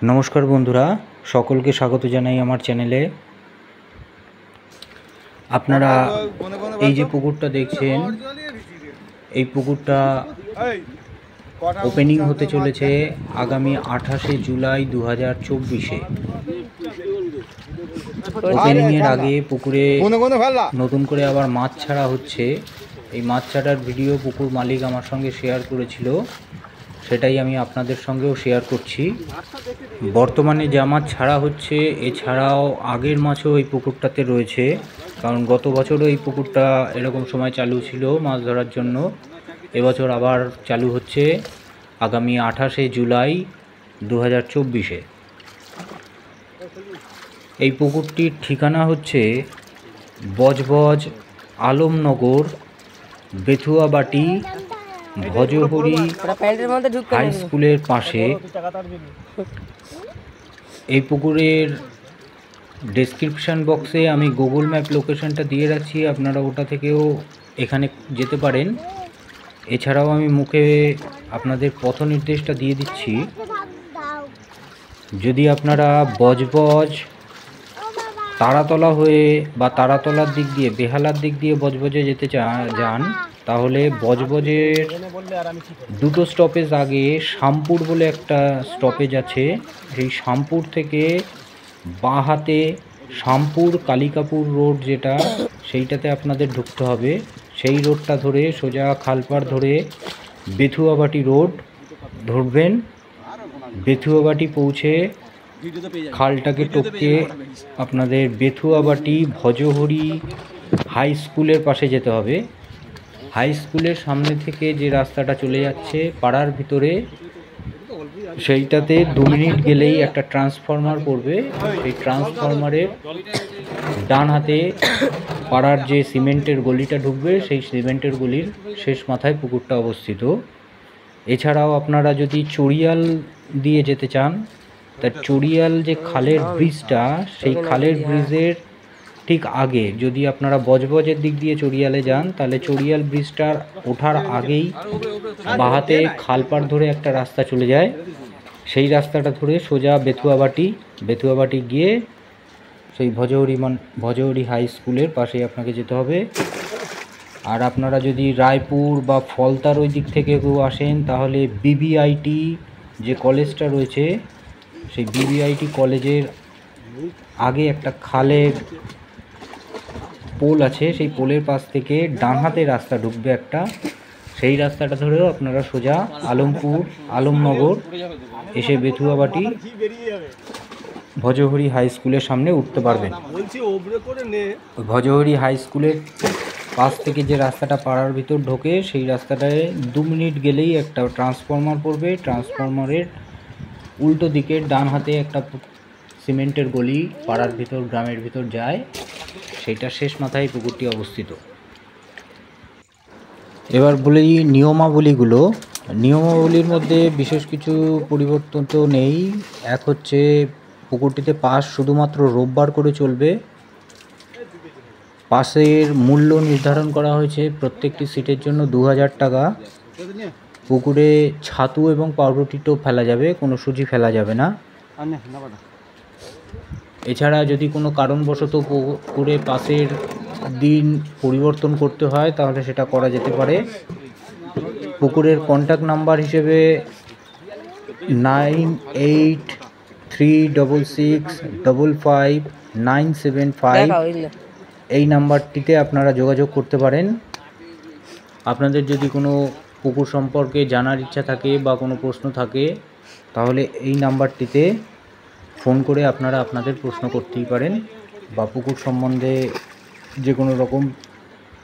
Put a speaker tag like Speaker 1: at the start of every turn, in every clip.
Speaker 1: নমস্কার বন্ধুরা, সকলকে স্বাগত জানাই আমার চ্যানেলে। আপনারা এই যে পুকুরটা দেখছেন, এই পুকুরটা ওপেনিং হতে চলেছে আগামী 28শে জুলাই 2024-এ। ওপেনিংয়ের আগে পুকুরে নতুন করে আবার মাছ ছাড়া হচ্ছে। এই মাছ ছাড়ার ভিডিও পুকুর মালিক আমার সঙ্গে শেয়ার করেছিল, সেটাই আমি আপনাদের সঙ্গেও শেয়ার করছি। বর্তমানে যা মাছ ছাড়া হচ্ছে এছাড়াও আগের মাছও এই পুকুরটাতে রয়েছে, কারণ গত বছরও এই পুকুরটা এরকম সময় চালু ছিল মাছ ধরার জন্য। এবছর আবার চালু হচ্ছে আগামী 28শে জুলাই 2024-এ। এই পুকুরটির ঠিকানা হচ্ছে বজবজ আলমনগর, বেথুয়াবাটি, ভজহরি হাই স্কুলের পাশে। এই পুকুরের ডেসক্রিপশান বক্সে আমি গুগল ম্যাপ লোকেশনটা দিয়ে রাখছি, আপনারা ওটা থেকেও এখানে যেতে পারেন। এছাড়াও আমি মুখে আপনাদের পথ নির্দেশটা দিয়ে দিচ্ছি। যদি আপনারা বজবজ তারাতলা হয়ে বা তারাতলার দিক দিয়ে বেহালার দিক দিয়ে বজবজে যেতে যান, তাহলে বজবজের দুটো স্টপেজ আগে শামপুর বলে একটা স্টপেজ আছে। সেই শামপুর থেকে বাঁ হাতে শামপুর কালিকাপুর রোড যেটা, সেইটাতে আপনাদের ঢুকতে হবে। সেই রোডটা ধরে সোজা খালপাড় ধরে বেথুয়াবাটি রোড ধরবেন। বেথুয়াবাটি পৌঁছে খালটাকে টপকে আপনাদের বেথুয়াবাটি ভজহরি হাই স্কুলের পাশে যেতে হবে। হাই স্কুলের সামনে থেকে যে রাস্তাটা চলে যাচ্ছে পাড়ার ভিতরে, সেইটাতে 2 মিনিট গেলেই একটা ট্রান্সফরমার পড়বে। সেই ট্রান্সফরমারের ডান হাতে পাড়ার যে সিমেন্টের গলিটা ঢুকবে, সেই সিমেন্টের গলির শেষ মাথায় পুকুরটা অবস্থিত। এছাড়াও আপনারা যদি চড়িয়াল দিয়ে যেতে চান, তা চড়িয়াল যে খালের ব্রিজটা, সেই খালের ব্রিজের ঠিক আগে যদি আপনারা বজবজের দিক দিয়ে চড়িয়ালে যান, তাহলে চড়িয়াল ব্রিজটার ওঠার আগেই বাহাতে খালপাড় ধরে একটা রাস্তা চলে যায়। সেই রাস্তাটা ধরে সোজা বেথুয়াবাটি গিয়ে সেই ভজহরি হাই স্কুলের পাশে আপনাকে যেতে হবে। আর আপনারা যদি রায়পুর বা ফলতার ওই দিক থেকে কেউ আসেন, তাহলে বিবিআইটি যে কলেজটা রয়েছে, সেই বিবিআইটি কলেজের আগে একটা খালের পোল আছে, সেই পোলের পাশ থেকে ডান হাতে রাস্তা ঢুকবে একটা। সেই রাস্তাটা ধরেও আপনারা সোজা আলমনগর এসে বেথুয়াবাটি ভজহরি হাই স্কুলের সামনে উঠতে পারবেন। ভজহরি হাই স্কুলের পাশ থেকে যে রাস্তাটা পাড়ার ভিতর ঢোকে, সেই রাস্তাটায় 2 মিনিট গেলেই একটা ট্রান্সফরমার পড়বে। ট্রান্সফরমারের উল্টো দিকে ডান হাতে একটা সিমেন্টের গলি পাড়ার ভিতর গ্রামের ভিতর যায়, সেইটা শেষ মাথায় পুকুরটি অবস্থিত। এবার বলি নিয়মাবলীগুলো। নিয়মাবলীর মধ্যে বিশেষ কিছু পরিবর্তন তো নেই। এক হচ্ছে পুকুরটিতে পাস শুধুমাত্র রোববার করে চলবে। পাসের মূল্য নির্ধারণ করা হয়েছে প্রত্যেকটি সিটের জন্য 2000 টাকা। পুকুরে ছাতু এবং পাউরুটি টোপ ফেলা যাবে, কোনো সুজি ফেলা যাবে না। এছাড়া যদি কোনো কারণবশত পুকুরে পাসের দিন পরিবর্তন করতে হয়, তাহলে সেটা করা যেতে পারে। পুকুরের কন্ট্যাক্ট নাম্বার হিসেবে 9836655975 এই নাম্বারটিতে আপনারা যোগাযোগ করতে পারেন। আপনাদের যদি কোনো পুকুর সম্পর্কে জানার ইচ্ছা থাকে বা কোনো প্রশ্ন থাকে, তাহলে এই নাম্বারটিতে ফোন করে আপনারা আপনাদের প্রশ্ন করতেই পারেন বা পুকুর সম্বন্ধে যে কোনো রকম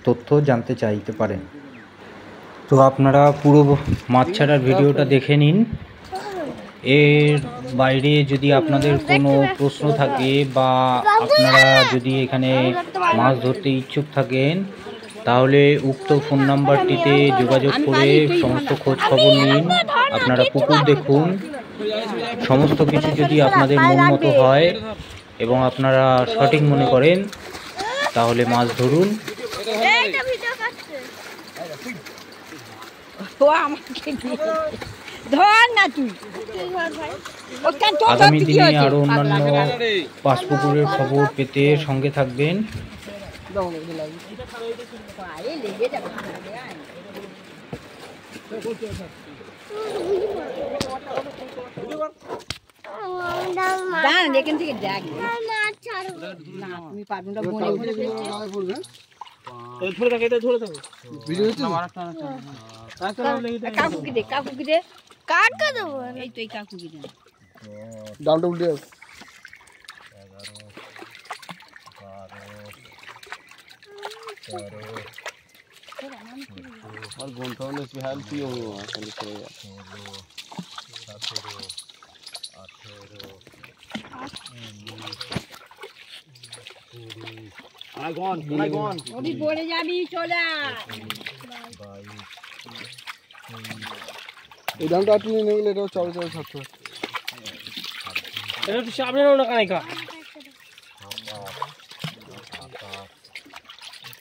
Speaker 1: তথ্য জানতে চাইতে পারেন। তো আপনারা পুরো মাছ ছাড়ার ভিডিওটা দেখে নিন। এর বাইরে যদি আপনাদের কোনো প্রশ্ন থাকে বা আপনারা যদি এখানে মাছ ধরতে ইচ্ছুক থাকেন, তাহলে উক্ত ফোন নাম্বারটিতে যোগাযোগ করে সমস্ত খোঁজ খবর নিন। আপনারা পুকুর দেখুন, সমস্ত কিছু যদি আপনাদের মন মতো হয় এবং আপনারা সঠিক মনে করেন, তাহলে মাছ ধরুন।
Speaker 2: ধর না তুই
Speaker 1: আগামী দিনে আরো অন্যান্য পাঁচপুকুরের খবর পেতে সঙ্গে থাকবেন।
Speaker 2: এখান থেকে দেখ তুমি পারবে না কাকুকে দে কাকুকে দে কাটকা দেবো এই তো এই কাকুকে দে
Speaker 3: ডাউনটা উল্টে और घंटा में इसमें हेल्प ही होगा चलो चलेगा 17 18
Speaker 2: ওদি পড়ে যাবি চলে
Speaker 3: এই ডাউনটা আপনি নিয়ে গেলে এটাও চাও চাও ছাত্র
Speaker 4: এটা তো সামনে নাও না কানাইকা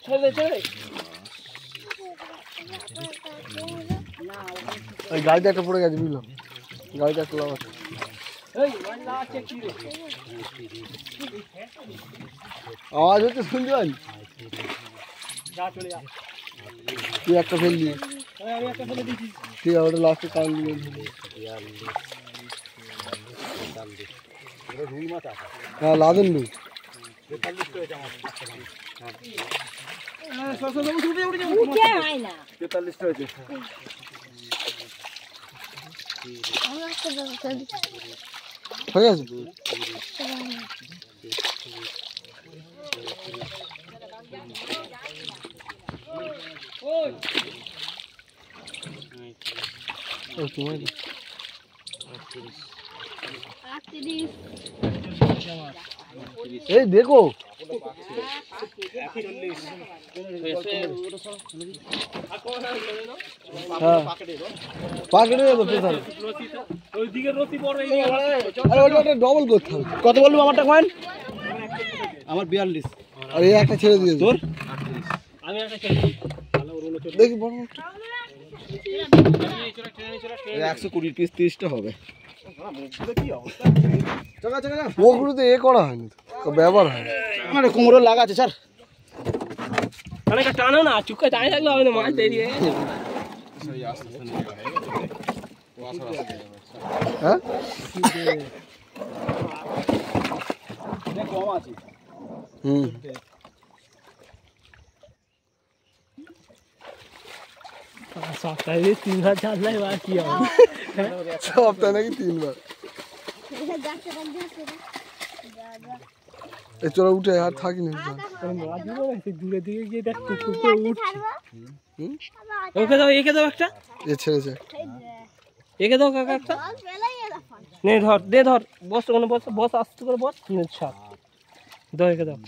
Speaker 4: চলে চলে
Speaker 3: এই গাড়িটা একটা পড়ে গেছে বুঝলো গাড়িটা একটা লাভ আছে
Speaker 4: এই মাল্লা আছে কি রে
Speaker 3: আওয়াজ হচ্ছে শুনছেন
Speaker 4: যা চলে যা
Speaker 3: তুই একটা ফেললি
Speaker 4: আমি একটা ফেলে দিছি
Speaker 3: ঠিক আছে ওটা লাস্টে কান দিয়ে হ্যাঁ লাদেন নি
Speaker 4: 43 তো এটা আমার
Speaker 2: উঠে হয় না
Speaker 3: 43 টা হয়েছে হয়ে গেছে এই দেখো পাকেটে দেবো স্পেশাল
Speaker 4: ওইদিকে রতি পড়বে
Speaker 3: আরে ওটা ডবল করতে হবে
Speaker 4: কত বলবো আমারটা কয়েন আমার 42
Speaker 3: আর এই একটা ছেড়ে দিয়ে তোর
Speaker 4: আমি একটা ছেড়ে দিই ভালো রোলো চলে
Speaker 3: দেখি বড় 120 পিস 30টা হবে ওগুলোতে এ করা হয়নি তো ব্যবহার হয়
Speaker 4: মানে কোমরে লাগা আছে স্যার মানে কা টানো না চুক্কা টাই লাগলো হবে না মাছ দেরি হয়ে গেছে
Speaker 3: হ্যাঁ
Speaker 4: কম আছে
Speaker 3: হুম
Speaker 4: সপ্তাহে 3 4 লাই বাকি হবে
Speaker 3: সপ্তাহে নাকি 3 বার এ চলো উঠে আর থাকি না
Speaker 4: দূরে দিকে গিয়ে দেখ কুকুর উঠছে ওকে দাও একে দাও একটা
Speaker 3: এ ছেড়েছে
Speaker 4: একে দাও কাকা একটা নে ধর দে ধর বস কোন বস বস আস্তে করে বস নে ছাড় দাও একে দাও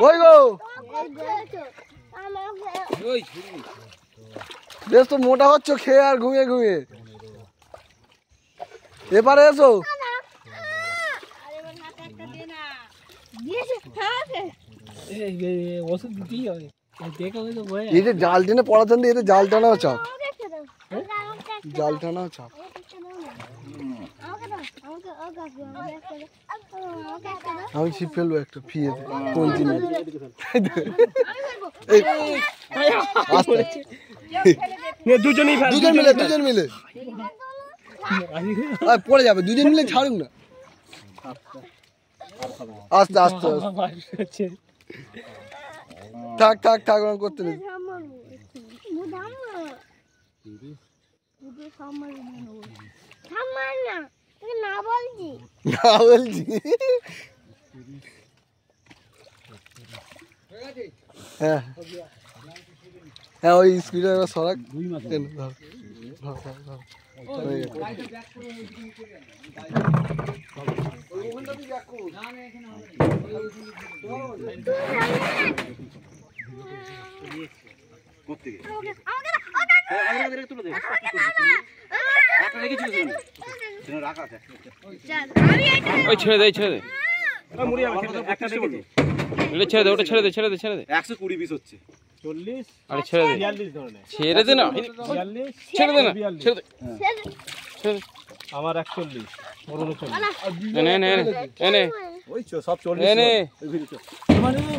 Speaker 3: ওই গো বেশ তো মোটা হচ্ছে খেয়ে আর ঘুমিয়ে ঘুমিয়ে এবারে এসো
Speaker 4: ওষুধ দিতেই হবে
Speaker 3: এই যে জাল টেনে পড়াচ্ছেন এতে জাল টানাও চাপ জাল টানাও চাপ আমি ছিপ ফেলবো একটা ফিয়েতে কোন জিনিস
Speaker 4: দুজন
Speaker 3: মিলে পড়ে যাবে দুজন মিলে ছাড়ুক না আস্তে আস্তে থাক থাক থাক করতে নেই
Speaker 2: না বলছি
Speaker 3: হ্যাঁ হ্যাঁ ওই স্পিডে সরাক ধর
Speaker 4: ছেড়ে দে মুড়ি একটা
Speaker 5: এটা ছেড়ে দে, ওটা ছেড়ে দে, ছেড়ে দে, ছেড়ে দে।
Speaker 6: 120 পিস হচ্ছে।
Speaker 5: 40 আরে ছেড়ে দে,
Speaker 6: 42 ধরনের।
Speaker 5: ছেড়ে দে না,
Speaker 6: 42
Speaker 5: ছেড়ে দে না, ছেড়ে দে, ছেড়ে দে।
Speaker 6: আমার 41 ওর 39।
Speaker 5: নে নে নে নে
Speaker 6: ওই সব 40
Speaker 5: নে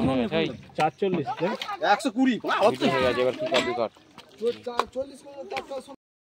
Speaker 6: মানে
Speaker 5: এই
Speaker 6: 440 120
Speaker 5: হয়ে গেছে, এবার কি করবি কর।
Speaker 3: 40 টাকা